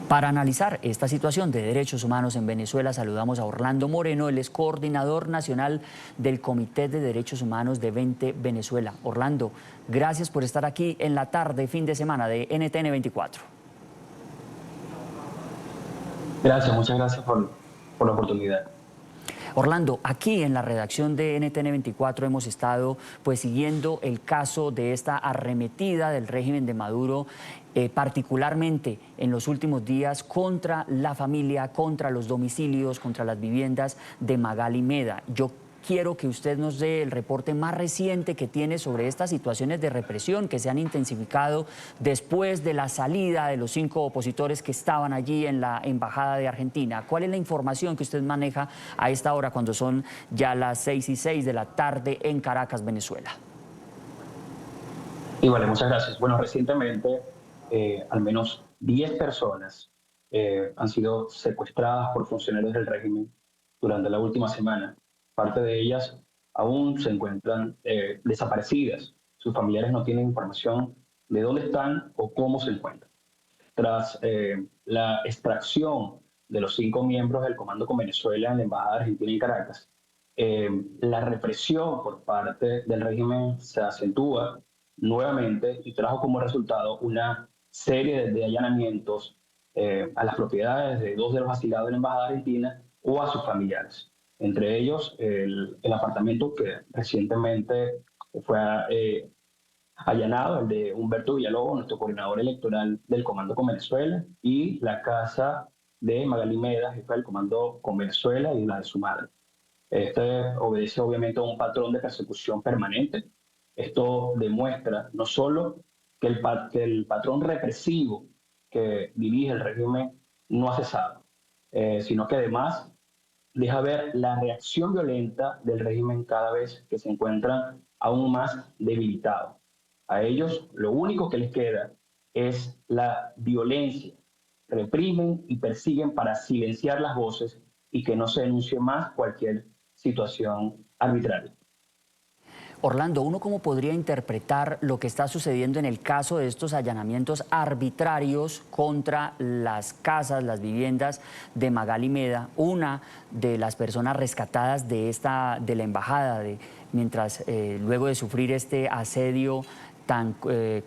Para analizar esta situación de derechos humanos en Venezuela, saludamos a Orlando Moreno, él es coordinador nacional del Comité de Derechos Humanos de Vente Venezuela. Orlando, gracias por estar aquí en la tarde, fin de semana de NTN 24. Gracias, muchas gracias por la oportunidad. Orlando, aquí en la redacción de NTN 24 hemos estado siguiendo el caso de esta arremetida del régimen de Maduro, particularmente en los últimos días contra la familia, contra los domicilios, contra las viviendas de Magali Meda. Yo quiero que usted nos dé el reporte más reciente que tiene sobre estas situaciones de represión que se han intensificado después de la salida de los 5 opositores que estaban allí en la Embajada de Argentina. ¿Cuál es la información que usted maneja a esta hora cuando son ya las 6:06 de la tarde en Caracas, Venezuela? Y vale, muchas gracias. Bueno, recientemente al menos 10 personas han sido secuestradas por funcionarios del régimen durante la última semana. Parte de ellas aún se encuentran desaparecidas. Sus familiares no tienen información de dónde están o cómo se encuentran. Tras la extracción de los 5 miembros del Comando con Venezuela en la Embajada de Argentina en Caracas, la represión por parte del régimen se acentúa nuevamente y trajo como resultado una serie de allanamientos a las propiedades de 2 de los asilados de la Embajada Argentina o a sus familiares. Entre ellos, el apartamento que recientemente fue allanado, el de Humberto Villalobos, nuestro coordinador electoral del Comando con Venezuela, y la casa de Magali Meda, jefa del Comando con Venezuela, y la de su madre. Este obedece obviamente a un patrón de persecución permanente. Esto demuestra no solo que el patrón represivo que dirige el régimen no ha cesado, sino que además deja ver la reacción violenta del régimen cada vez que se encuentran aún más debilitados. A ellos lo único que les queda es la violencia. Reprimen y persiguen para silenciar las voces y que no se denuncie más cualquier situación arbitraria. Orlando, ¿uno cómo podría interpretar lo que está sucediendo en el caso de estos allanamientos arbitrarios contra las casas, las viviendas de Magali Meda, una de las personas rescatadas de la embajada, mientras luego de sufrir este asedio tan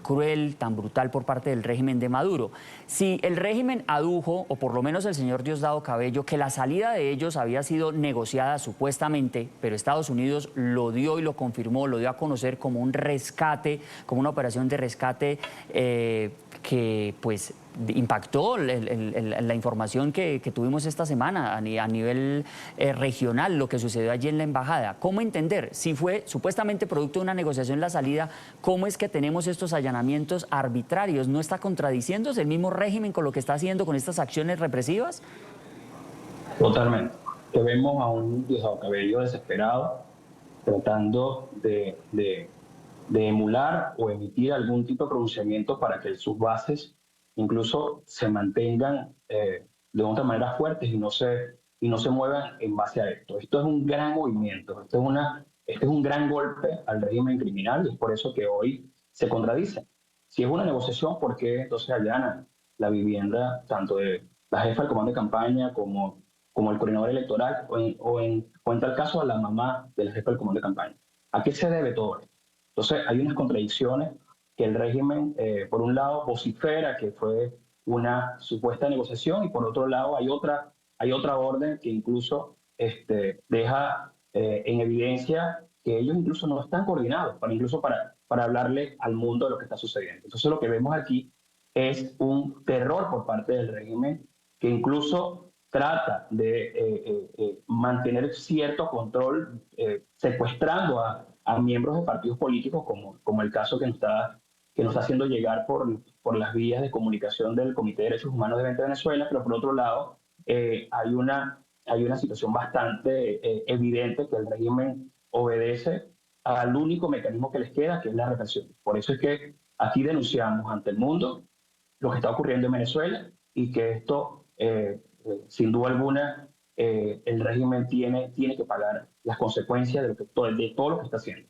cruel, tan brutal por parte del régimen de Maduro? Si el régimen adujo, o por lo menos el señor Diosdado Cabello, que la salida de ellos había sido negociada supuestamente, pero Estados Unidos lo dio y lo confirmó, lo dio a conocer como un rescate, como una operación de rescate que pues impactó la información que tuvimos esta semana a nivel regional, lo que sucedió allí en la embajada. ¿Cómo entender? Si fue supuestamente producto de una negociación la salida, ¿cómo es que tenemos estos allanamientos arbitrarios? ¿No está contradiciéndose el mismo régimen con lo que está haciendo con estas acciones represivas? Totalmente. Que vemos a un Diosdado Cabello desesperado tratando de emular o emitir algún tipo de pronunciamiento para que sus bases incluso se mantengan de otra manera fuertes y no se muevan en base a esto. Esto es un gran movimiento, este es un gran golpe al régimen criminal y es por eso que hoy se contradice. Si es una negociación, ¿por qué entonces allanan la vivienda tanto de la jefa del comando de campaña como el coordinador electoral o en tal caso a la mamá de la jefa del comando de campaña? ¿A qué se debe todo esto? Entonces, hay unas contradicciones que el régimen, por un lado, vocifera que fue una supuesta negociación y por otro lado hay otra orden que incluso deja en evidencia que ellos incluso no están coordinados, incluso para hablarle al mundo de lo que está sucediendo. Entonces, lo que vemos aquí es un terror por parte del régimen que incluso trata de mantener cierto control, secuestrando a miembros de partidos políticos, como el caso que nos está haciendo llegar por las vías de comunicación del Comité de Derechos Humanos de Vente Venezuela, pero por otro lado hay una situación bastante evidente que el régimen obedece al único mecanismo que les queda, que es la represión. Por eso es que aquí denunciamos ante el mundo lo que está ocurriendo en Venezuela y que esto, sin duda alguna, el régimen tiene que pagar las consecuencias de todo lo que está haciendo.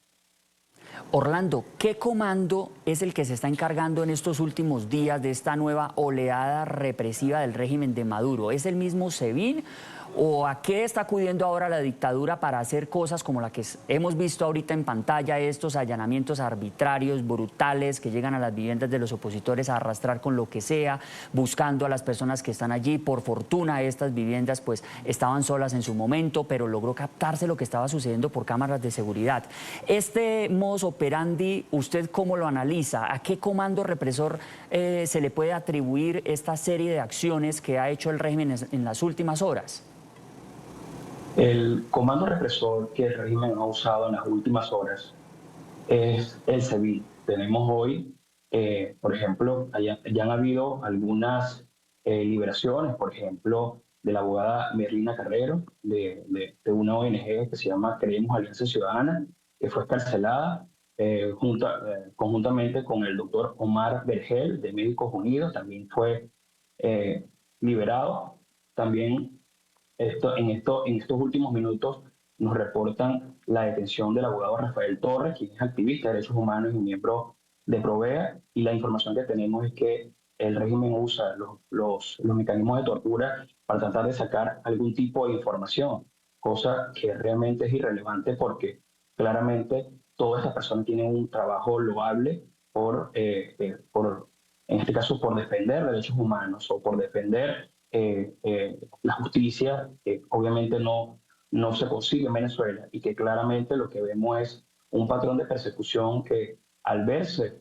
Orlando, ¿qué comando es el que se está encargando en estos últimos días de esta nueva oleada represiva del régimen de Maduro? ¿Es el mismo SEBIN o a qué está acudiendo ahora la dictadura para hacer cosas como la que hemos visto ahorita en pantalla, estos allanamientos arbitrarios, brutales, que llegan a las viviendas de los opositores a arrastrar con lo que sea, buscando a las personas que están allí? Por fortuna estas viviendas pues estaban solas en su momento, pero logró captarse lo que estaba sucediendo por cámaras de seguridad. Este modus operandi, ¿usted cómo lo analiza? ¿A qué comando represor se le puede atribuir esta serie de acciones que ha hecho el régimen en las últimas horas? El comando represor que el régimen ha usado en las últimas horas es el SEBIN. Tenemos hoy, por ejemplo, ya han habido algunas liberaciones, por ejemplo, de la abogada Merlina Carrero, de una ONG que se llama Creemos Alianza Ciudadana, que fue escarcelada conjuntamente con el doctor Omar Vergel de Médicos Unidos, también fue eh, liberado. También en estos últimos minutos nos reportan la detención del abogado Rafael Torres, quien es activista de derechos humanos y miembro de Provea, y la información que tenemos es que el régimen usa los mecanismos de tortura para tratar de sacar algún tipo de información, cosa que realmente es irrelevante porque claramente todas estas personas tienen un trabajo loable en este caso, por defender derechos humanos o por defender la justicia, que obviamente no se consigue en Venezuela y que claramente lo que vemos es un patrón de persecución que al verse,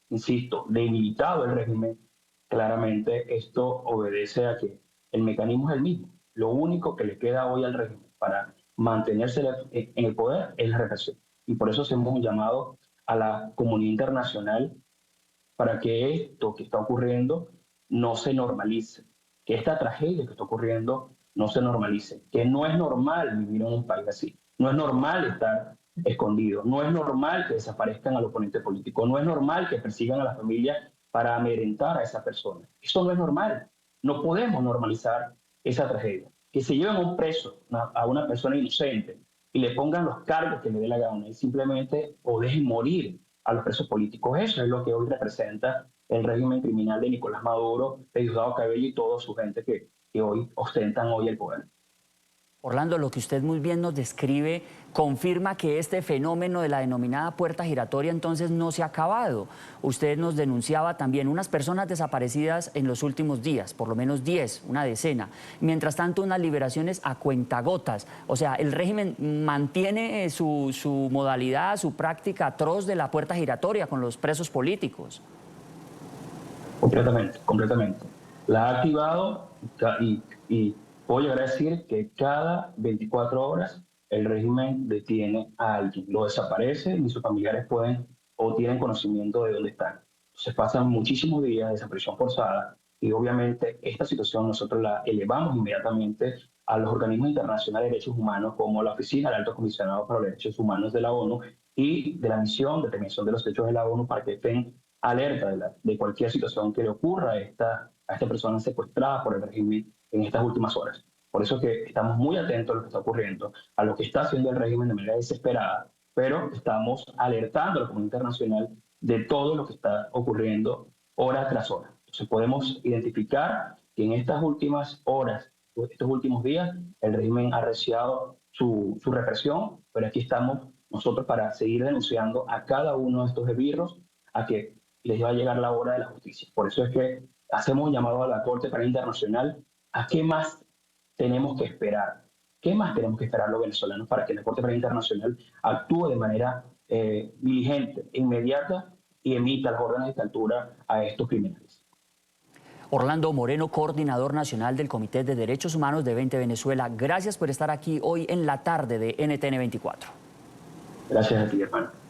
insisto, debilitado el régimen, claramente esto obedece a que el mecanismo es el mismo. Lo único que le queda hoy al régimen para mantenerse en el poder es la represión. Y por eso hacemos un llamado a la comunidad internacional para que esto que está ocurriendo no se normalice, que esta tragedia que está ocurriendo no se normalice, que no es normal vivir en un país así, no es normal estar escondido, no es normal que desaparezcan al oponente político, no es normal que persigan a la familia para amedrentar a esa persona. Eso no es normal, no podemos normalizar esa tragedia. Que se lleven a un preso, a una persona inocente, y le pongan los cargos que le dé la gana y simplemente o dejen morir a los presos políticos. Eso es lo que hoy representa el régimen criminal de Nicolás Maduro, de Diosdado Cabello y toda su gente que hoy ostentan hoy el poder. Orlando, lo que usted muy bien nos describe confirma que este fenómeno de la denominada puerta giratoria entonces no se ha acabado. Usted nos denunciaba también unas personas desaparecidas en los últimos días, por lo menos 10, una decena. Mientras tanto, unas liberaciones a cuentagotas. O sea, el régimen mantiene su modalidad, su práctica atroz de la puerta giratoria con los presos políticos. Completamente, completamente. La ha activado y puedo llegar a decir que cada 24 horas el régimen detiene a alguien, lo desaparece y sus familiares pueden o tienen conocimiento de dónde están. Entonces pasan muchísimos días de desaparición forzada y obviamente esta situación nosotros la elevamos inmediatamente a los organismos internacionales de derechos humanos como la Oficina del Alto Comisionado para los Derechos Humanos de la ONU y de la Misión de Prevención de los Derechos de la ONU para que estén alerta de cualquier situación que le ocurra a esta persona secuestrada por el régimen en estas últimas horas. Por eso que estamos muy atentos a lo que está ocurriendo, a lo que está haciendo el régimen de manera desesperada, pero estamos alertando a la comunidad internacional de todo lo que está ocurriendo hora tras hora. Entonces podemos identificar que en estas últimas horas, estos últimos días, el régimen ha arreciado su represión, pero aquí estamos nosotros para seguir denunciando a cada uno de estos esbirros a que les va a llegar la hora de la justicia. Por eso es que hacemos un llamado a la Corte Penal Internacional a qué más tenemos que esperar. ¿Qué más tenemos que esperar los venezolanos para que la Corte Penal Internacional actúe de manera diligente, inmediata y emita las órdenes de captura a estos criminales? Orlando Moreno, coordinador nacional del Comité de Derechos Humanos de 20 Venezuela, gracias por estar aquí hoy en la tarde de NTN 24. Gracias a ti, hermano.